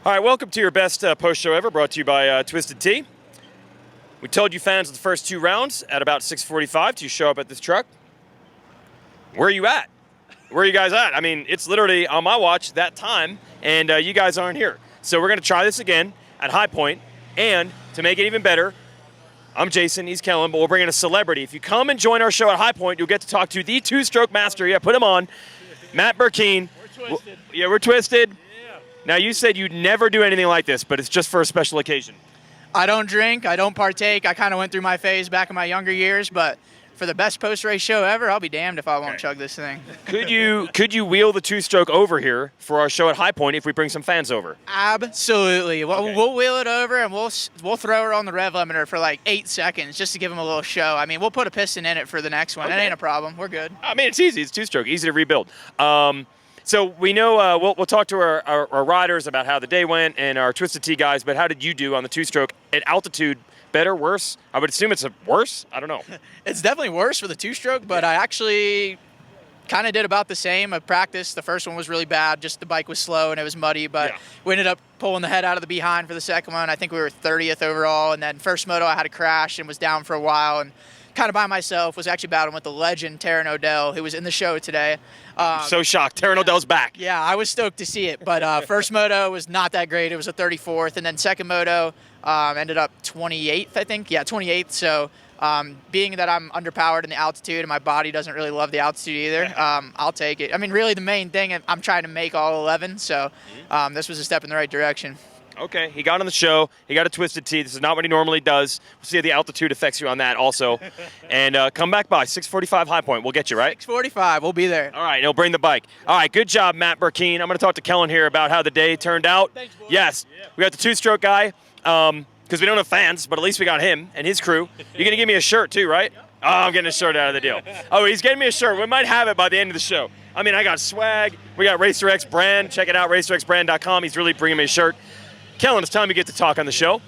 All right, welcome to your best post show ever, brought to you by Twisted Tea. We told you fans of the first 2 rounds at about 6:45 to show up at this truck. Where are you at? Where are you guys at? I mean, it's literally on my watch that time, and you guys aren't here. So we're going to try this again at High Point, and to make it even better, I'm Jason, he's Kellen, but we'll bring in a celebrity. If you come and join our show at High Point, you'll get to talk to the two-stroke master. Yeah, put him on. Matt Burkeen. We're twisted. Yeah, we're twisted. Yeah. Now, you said you'd never do anything like this, but it's just for a special occasion. I don't drink. I don't partake. I kind of went through my phase back in my younger years, but for the best post-race show ever, I'll be damned if I won't chug this thing. Could you wheel the two-stroke over here for our show at High Point if we bring some fans over? Absolutely. Okay. We'll wheel it over, and we'll throw her on the rev limiter for like 8 seconds just to give them a little show. I mean, we'll put a piston in it for the next one. Okay. It ain't a problem. We're good. I mean, it's easy. It's two-stroke, easy to rebuild. So we know we'll talk to our riders about how the day went and our Twisted Tea guys, but how did you do on the two-stroke at altitude? Better, worse? I would assume it's worse. I don't know. It's definitely worse for the two-stroke, but I actually kind of did about the same. I practiced. The first one was really bad. Just the bike was slow and it was muddy, but we ended up pulling the head out of the behind for the second one. I think we were 30th overall, and then first moto I had a crash and was down for a while and kind of by myself. Was actually battling with the legend Taryn O'Dell, who was in the show today. I'm so shocked. Taryn O'Dell's back. Yeah, I was stoked to see it, but first moto was not that great. It was a 34th, and then second moto ended up 28th, I think. Yeah, 28th. So being that I'm underpowered in the altitude and my body doesn't really love the altitude either, I'll take it. I mean, really the main thing, I'm trying to make all 11, so this was a step in the right direction. Okay, he got on the show. He got a Twisted Tea. This is not what he normally does. We'll see how the altitude affects you on that also. And come back by 6:45 High Point. We'll get you, right? 6:45. We'll be there. All right, he'll bring the bike. All right, good job, Matt Burkeen. I'm going to talk to Kellen here about how the day turned out. Thanks, boys. Yes, we got the two-stroke guy because we don't have fans, but at least we got him and his crew. You're going to give me a shirt too, right? Oh, I'm getting a shirt out of the deal. Oh, he's getting me a shirt. We might have it by the end of the show. I mean, I got swag. We got RacerX brand. Check it out, racerxbrand.com. He's really bringing me a shirt. Kellen, it's time we get to talk on the show.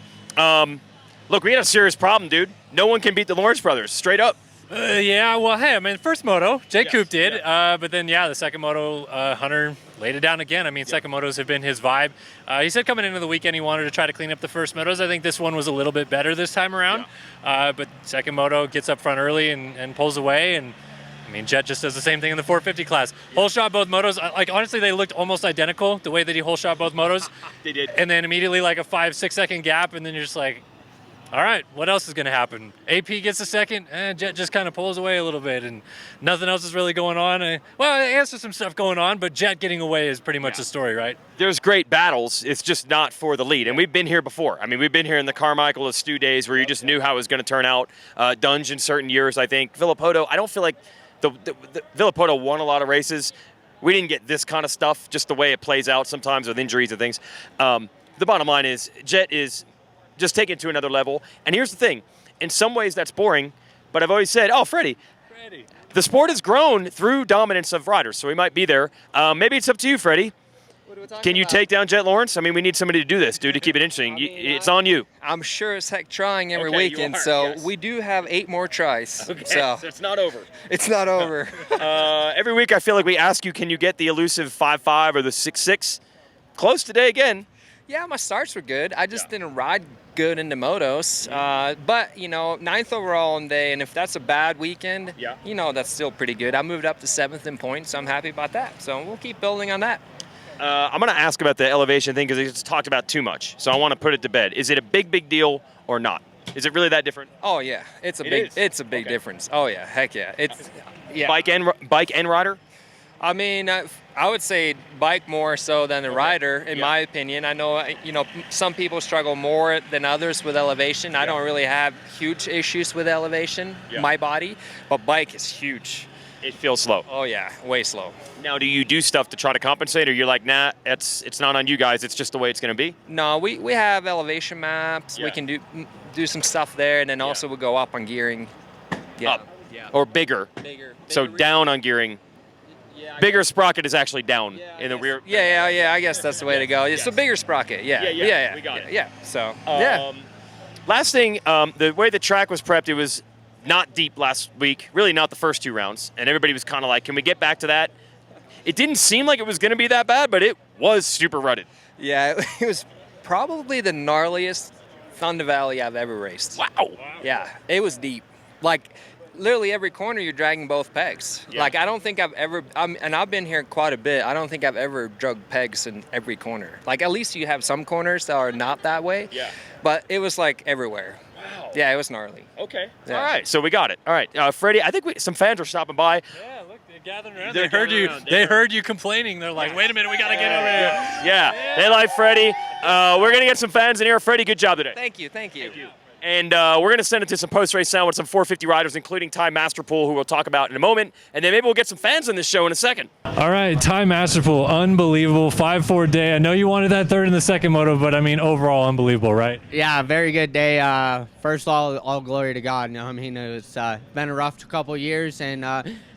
Look, we had a serious problem, dude. No one can beat the Lawrence brothers, straight up. Yeah, well, hey, I mean, first moto, Jake Coop did. But then, the second moto, Hunter laid it down again. I mean, second motos have been his vibe. He said coming into the weekend he wanted to try to clean up the first motos. I think this one was a little bit better this time around. But second moto gets up front early and pulls away. And, I mean, Jett just does the same thing in the 450 class. Hole shot both motos. Like, honestly, they looked almost identical, the way that he hole shot both motos. They did. And then immediately, like, a 5-6 second gap, and then you're just like, all right, what else is going to happen? AP gets a second, and Jett just kind of pulls away a little bit, and nothing else is really going on. Well, there's some stuff going on, but Jett getting away is pretty much the story, right? There's great battles. It's just not for the lead. And we've been here before. I mean, we've been here in the Carmichael and Stu days where you just knew how it was going to turn out. Dunge in certain years, I think. Villopoto, I don't feel like the Villopoto won a lot of races. We didn't get this kind of stuff, just the way it plays out sometimes with injuries and things. The bottom line is Jett is just taking it to another level. And here's the thing. In some ways, that's boring. But I've always said, Freddie, the sport has grown through dominance of riders, so we might be there. Maybe it's up to you, Freddie. Can you take down Jett Lawrence? I mean, we need somebody to do this, dude, to keep it interesting. It's on you. I'm sure as heck trying every Okay, weekend, you are, so yes. we do have 8 more tries. Okay, So it's not over. it's not over. Every week I feel like we ask you, can you get the elusive 5.5 or the 6.6? Close today again. Yeah, my starts were good. I just didn't ride good into motos. But, 9th overall on day, and if that's a bad weekend, that's still pretty good. I moved up to 7th in points, so I'm happy about that. So we'll keep building on that. I'm going to ask about the elevation thing because it's talked about too much. So I want to put it to bed. Is it a big deal or not? Is it really that different? Oh yeah, it's a big difference. Oh yeah, heck yeah. It's Bike and rider? I mean, I would say bike more so than the rider, in my opinion. I know, some people struggle more than others with elevation. I don't really have huge issues with elevation, my body, but bike is huge. It feels slow. Oh yeah, way slow. Now, do you do stuff to try to compensate, or you're like, nah, it's not on you guys. It's just the way it's going to be? No, we have elevation maps. We can do some stuff there, and then also we'll go up on gearing. Up. Yeah. Or bigger. So down on gearing. Bigger sprocket is actually down in the rear. Yeah. I guess that's the way to go. It's a bigger sprocket. Yeah. We got it. Yeah. So last thing, the way the track was prepped, it was not deep last week. Really, not the first 2 rounds, and everybody was kind of like, "Can we get back to that?" It didn't seem like it was going to be that bad, but it was super rutted. Yeah, it was probably the gnarliest Thunder Valley I've ever raced. Wow. Yeah, it was deep. Like, literally every corner you're dragging both pegs. Yeah. Like, I don't think I've ever, and I've been here quite a bit, I don't think I've ever drug pegs in every corner. Like, at least you have some corners that are not that way. Yeah. But it was like everywhere. Wow. Yeah, it was gnarly. Okay. Yeah. All right. So we got it. All right. Freddie, I think some fans are stopping by. Yeah, look, they're gathering around. They're They heard you. gathering around. They heard you complaining. They're like, "Wait a minute, we gotta get over here." Yeah. They like Freddie. We're going to get some fans in here. Freddie, good job today. Thank you, thank you. And we're going to send it to some post-race sound with some 450 riders, including Ty Masterpool, who we'll talk about in a moment. And then maybe we'll get some fans on this show in a second. All right, Ty Masterpool, unbelievable 5-4 day. I know you wanted that third in the second moto, but I mean overall unbelievable, right? Yeah, very good day. First of all glory to God. You know, I mean, it's been a rough couple of years and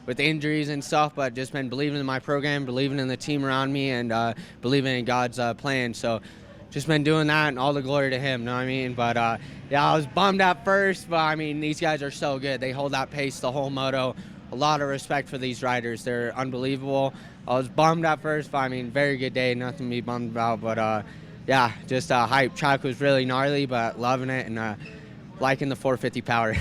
with injuries and stuff, but just been believing in my program, believing in the team around me, and believing in God's plan. So just been doing that, and all the glory to Him. You know what I mean? But yeah, I was bummed at first, but I mean, these guys are so good. They hold that pace the whole moto. A lot of respect for these riders. They're unbelievable. I was bummed at first, but I mean, very good day. Nothing to be bummed about. But yeah, just hype. Track was really gnarly, but loving it and liking the 450 power.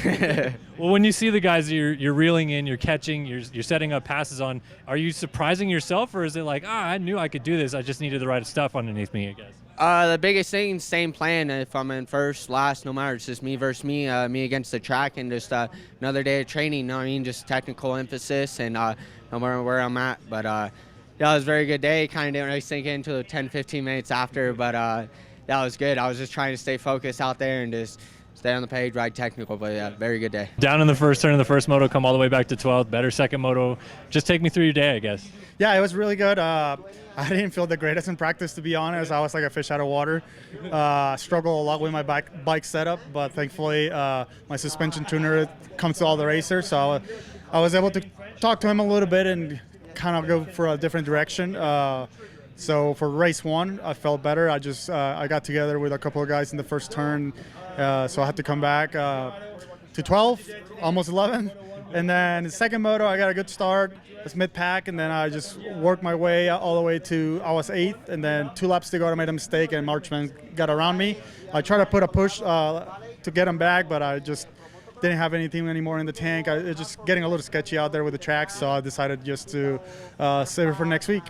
Well, when you see the guys you're reeling in, you're catching, you're setting up passes on, are you surprising yourself, or is it like, I knew I could do this, I just needed the right stuff underneath me, I guess? The biggest thing, same plan. If I'm in first, last, no matter, it's just me versus me, me against the track, and just another day of training. You know what I mean? Just technical emphasis, and no matter where I'm at. But yeah, it was a very good day. Kind of didn't really sink in until 10, 15 minutes after, but that was good. I was just trying to stay focused out there and just stay on the page, ride technical. But yeah, very good day. Down in the first turn of the first moto, come all the way back to 12th, better second moto. Just take me through your day, I guess. Yeah, it was really good. I didn't feel the greatest in practice, to be honest. I was like a fish out of water. Struggled a lot with my bike setup, but thankfully my suspension tuner comes to all the racers, so I was able to talk to him a little bit and kind of go for a different direction. So for race one, I felt better. I got together with a couple of guys in the first turn, so I had to come back to 12, almost 11. And then the second moto, I got a good start. It was mid-pack, and then I just worked my way all the way to, I was 8th, and then 2 laps to go, I made a mistake, and Marchman got around me. I tried to put a push to get him back, but I just didn't have anything anymore in the tank. It's just getting a little sketchy out there with the tracks, so I decided just to save it for next week.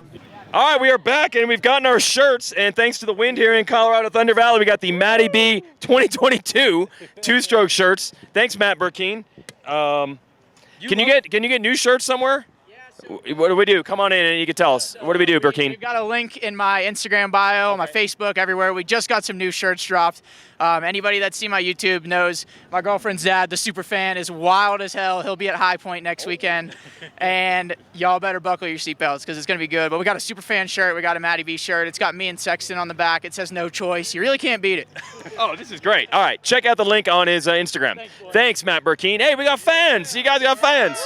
All right, we are back, and we've gotten our shirts, and thanks to the wind here in Colorado Thunder Valley, we got the Matty B 2022 two-stroke shirts. Thanks, Matt Burkeen. Can you get new shirts somewhere? What do we do? Come on in and you can tell us. What do we do, Burkeen? We've got a link in my Instagram bio, my Facebook, everywhere. We just got some new shirts dropped. Anybody that's seen my YouTube knows my girlfriend's dad, the super fan, is wild as hell. He'll be at High Point next weekend. And y'all better buckle your seatbelts because it's going to be good. But we got a super fan shirt. We got a Matty B shirt. It's got me and Sexton on the back. It says no choice. You really can't beat it. Oh, this is great. All right, check out the link on his Instagram. Thanks, Matt Burkeen. Hey, we got fans. You guys got fans.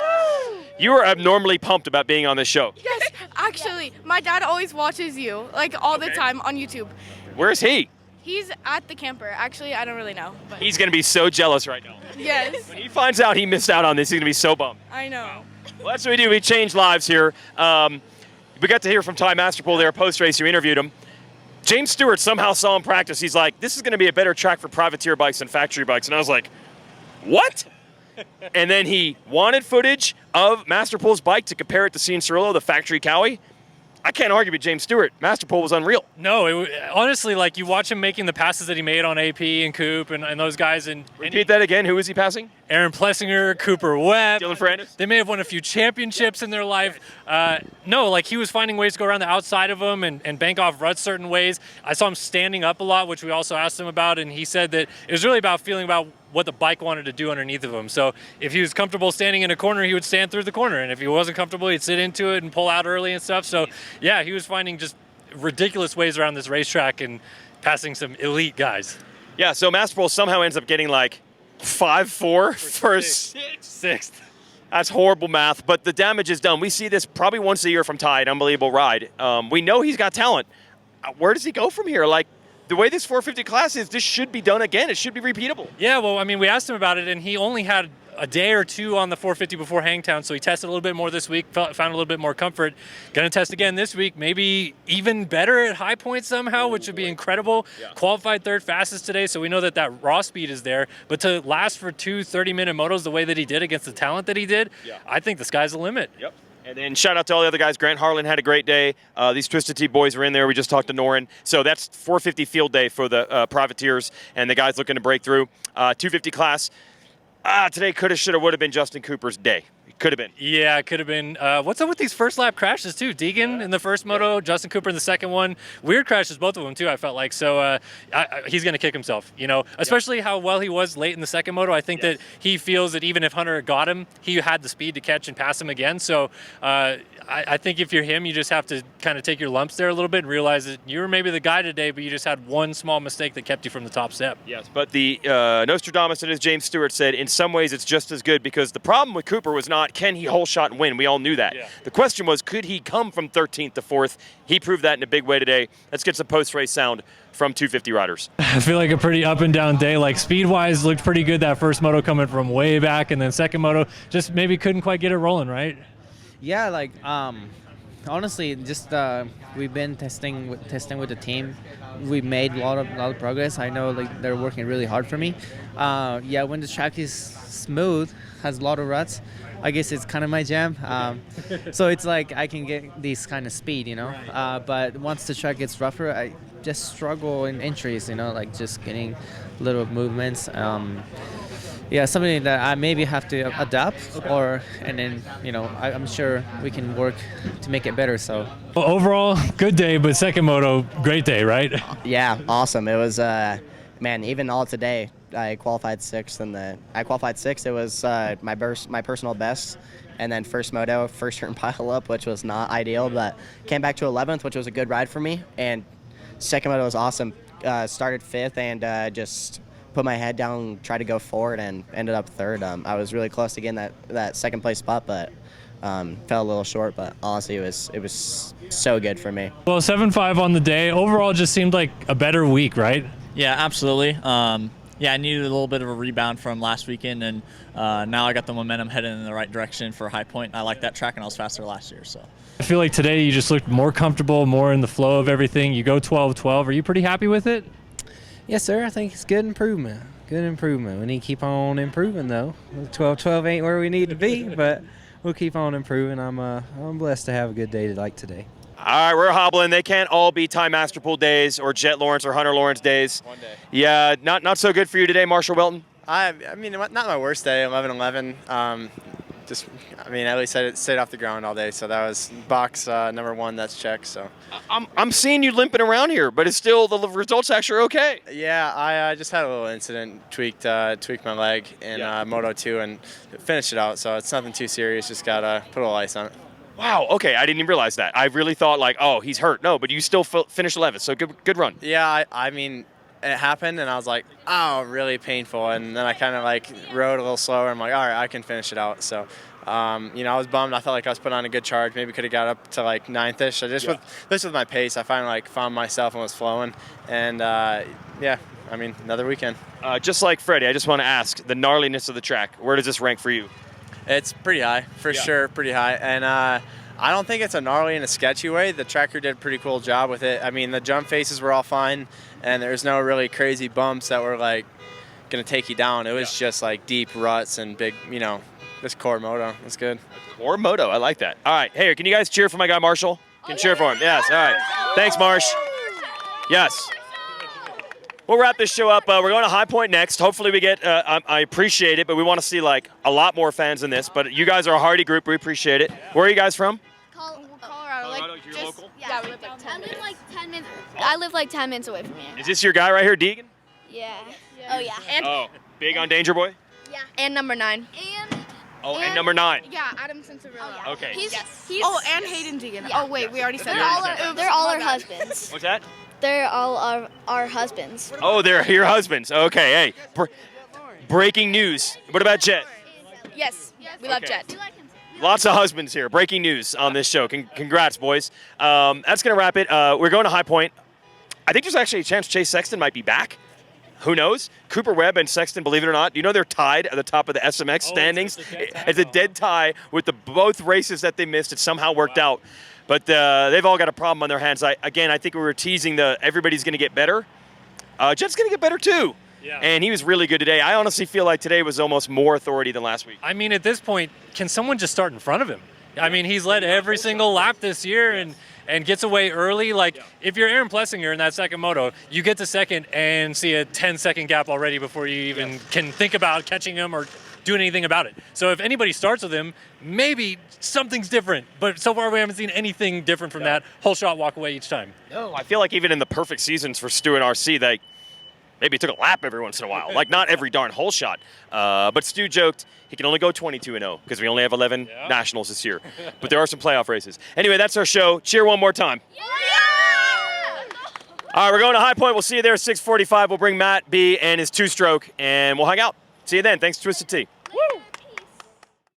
You were abnormally pumped about being on this show. Yes, actually, my dad always watches you, like all the time on YouTube. Where's he? He's at the camper. Actually, I don't really know. But He's going to be so jealous right now. yes, When he finds out he missed out on this, he's going to be so bummed. I know. Well, that's what we do. We change lives here. We got to hear from Ty Masterpool there post-race. You interviewed him. James Stewart somehow saw him practice. He's like, this is going to be a better track for privateer bikes than factory bikes. And I was like, what? And then he wanted footage of Masterpool's bike to compare it to Cianciarulo, the factory Cowie. I can't argue with James Stewart. Masterpool was unreal. No, honestly, like you watch him making the passes that he made on AP and Coop and those guys. And Repeat that again. Who is he passing? Aaron Plessinger, Cooper Webb. Dylan Ferrandis? They may have won a few championships in their life. No, like he was finding ways to go around the outside of them and bank off ruts certain ways. I saw him standing up a lot, which we also asked him about, and he said that it was really about feeling about what the bike wanted to do underneath of him. So if he was comfortable standing in a corner, he would stand through the corner. And if he wasn't comfortable, he'd sit into it and pull out early and stuff. So yeah, he was finding just ridiculous ways around this racetrack and passing some elite guys. Yeah, so Masterpool somehow ends up getting like 5-4 for sixth. That's horrible math, but the damage is done. We see this probably once a year from Ty, an unbelievable ride. We know he's got talent. Where does he go from here? Like, the way this 450 class is, this should be done again. It should be repeatable. Yeah, well, I mean, we asked him about it, and he only had a day or two on the 450 before Hangtown, so he tested a little bit more this week, found a little bit more comfort. Going to test again this week, maybe even better at High Point somehow, which would be incredible. Qualified third fastest today, so we know that raw speed is there. But to last for 2 30-minute motos the way that he did against the talent that he did, I think the sky's the limit. Yep. And then shout out to all the other guys. Grant Harlan had a great day. These Twisted Tea boys were in there. We just talked to Noren. So that's 450 field day for the privateers and the guys looking to break through. 250 class. Today coulda, shoulda, woulda been Justin Cooper's day. It could have been. Yeah, it could have been. What's up with these first lap crashes too? Deegan in the first moto, Justin Cooper in the second one. Weird crashes, both of them too. I felt like so. He's gonna kick himself, especially how well he was late in the second moto. I think that he feels that even if Hunter got him, he had the speed to catch and pass him again. So I think if you're him, you just have to kind of take your lumps there a little bit and realize that you were maybe the guy today, but you just had one small mistake that kept you from the top step. Yes, but the Nostradamus, and as James Stewart said, in some ways it's just as good, because the problem with Cooper was not can he hole shot and win. We all knew that. Yeah. The question was, could he come from 13th to 4th? He proved that in a big way today. Let's get some post-race sound from 250 riders. I feel like a pretty up and down day. Like speed-wise, looked pretty good that first moto coming from way back, and then second moto just maybe couldn't quite get it rolling, right? Yeah, like honestly, just we've been testing with the team. We made a lot of progress. I know like they're working really hard for me. Yeah, when the track is smooth, has a lot of ruts, I guess it's kind of my jam. So it's like I can get this kind of speed, but once the track gets rougher, I just struggle in entries, like just getting little movements. Yeah, something that I maybe have to adapt, and then I'm sure we can work to make it better. So overall, good day, but second moto, great day, right? Yeah, awesome. It was even all today. I qualified sixth, It was my personal best, and then first moto, first turn pile up, which was not ideal, but came back to 11th, which was a good ride for me. And second moto was awesome. Started fifth and just put my head down, tried to go forward, and ended up third. I was really close to getting that second place spot, but fell a little short. But honestly, it was so good for me. Well, 7.5 on the day. Overall, just seemed like a better week, right? Yeah, absolutely. I needed a little bit of a rebound from last weekend, and now I got the momentum heading in the right direction for High Point. I like that track, and I was faster last year. So I feel like today you just looked more comfortable, more in the flow of everything. You go 12-12. Are you pretty happy with it? Yes, sir. I think it's good improvement. Good improvement. We need to keep on improving, though. 12-12 ain't where we need to be, but we'll keep on improving. I'm blessed to have a good day like today. All right, we're hobbling. They can't all be Ty Masterpool days or Jett Lawrence or Hunter Lawrence days. One day. Yeah, not so good for you today, Marshal Weltin? I mean, not my worst day, 11-11. At least I stayed off the ground all day, so that was box number one, that's checked. So I'm seeing you limping around here, but it's still, the results actually are okay. Yeah, I just had a little incident, tweaked my leg in Moto 2 and finished it out, so it's nothing too serious, just got to put a little ice on it. Wow, okay, I didn't even realize that. I really thought he's hurt. No, but you still finished 11th, so good run. Yeah, I mean, it happened, and I was like, oh, really painful, and then I kind of rode a little slower. I'm like, all right, I can finish it out. So, I was bummed. I felt like I was putting on a good charge. Maybe could have got up to 9th-ish. With my pace, I finally found myself and was flowing. And another weekend. Just like Freddie, I just want to ask the gnarliness of the track. Where does this rank for you? It's pretty high, for sure, pretty high. And I don't think it's a gnarly in a sketchy way. The tracker did a pretty cool job with it. I mean, the jump faces were all fine, and there's no really crazy bumps that were going to take you down. It was just deep ruts and big, this core moto. It's good. Core moto, I like that. All right, hey, can you guys cheer for my guy Marshall? Can cheer for him? Yes, all right. Thanks, Marsh. Yes. We'll wrap this show up. We're going to High Point next. Hopefully we get, I appreciate it, but we want to see a lot more fans than this. But you guys are a hardy group. We appreciate it. Where are you guys from? Colorado. You're local? Yeah, we live 10 minutes. I live 10 minutes away from here. Is this your guy right here, Deegan? Yeah. Oh, yeah. And, big on Danger Boy? Yeah. And number 9. And number 9. Yeah, Adam Cincerella. Oh, yeah. Okay. He's and Hayden Deegan. Yeah. Oh, wait, we already said that. They're all our husbands. What's that? They're all our husbands. Oh, they're your husbands. Okay, hey. Breaking news. What about Jett? Yes, we love Jett. Lots of husbands here. Breaking news on this show. Congrats, boys. That's going to wrap it. We're going to High Point. I think there's actually a chance Chase Sexton might be back. Who knows? Cooper Webb and Sexton, believe it or not, do you know they're tied at the top of the SMX standings? It's a dead tie with the both races that they missed. It somehow worked out. But they've all got a problem on their hands. I think we were teasing everybody's going to get better. Jett's going to get better too. Yeah. And he was really good today. I honestly feel like today was almost more authority than last week. I mean, at this point, can someone just start in front of him? I mean, he's led every single lap this year and gets away early. Like, if you're Aaron Plessinger in that second moto, you get to second and see a 10-second gap already before you even can think about catching him or doing anything about it. So if anybody starts with him, maybe something's different. But so far, we haven't seen anything different from that whole shot walk away each time. No, I feel like even in the perfect seasons for Stu and RC, they maybe took a lap every once in a while. Like, not every darn whole shot. But Stu joked he can only go 22-0 because we only have 11 nationals this year. But there are some playoff races. Anyway, that's our show. Cheer one more time. Yeah! All right, we're going to High Point. We'll see you there at 6:45. We'll bring Matt B and his two-stroke, and we'll hang out. See you then. Thanks, Twisted Tea.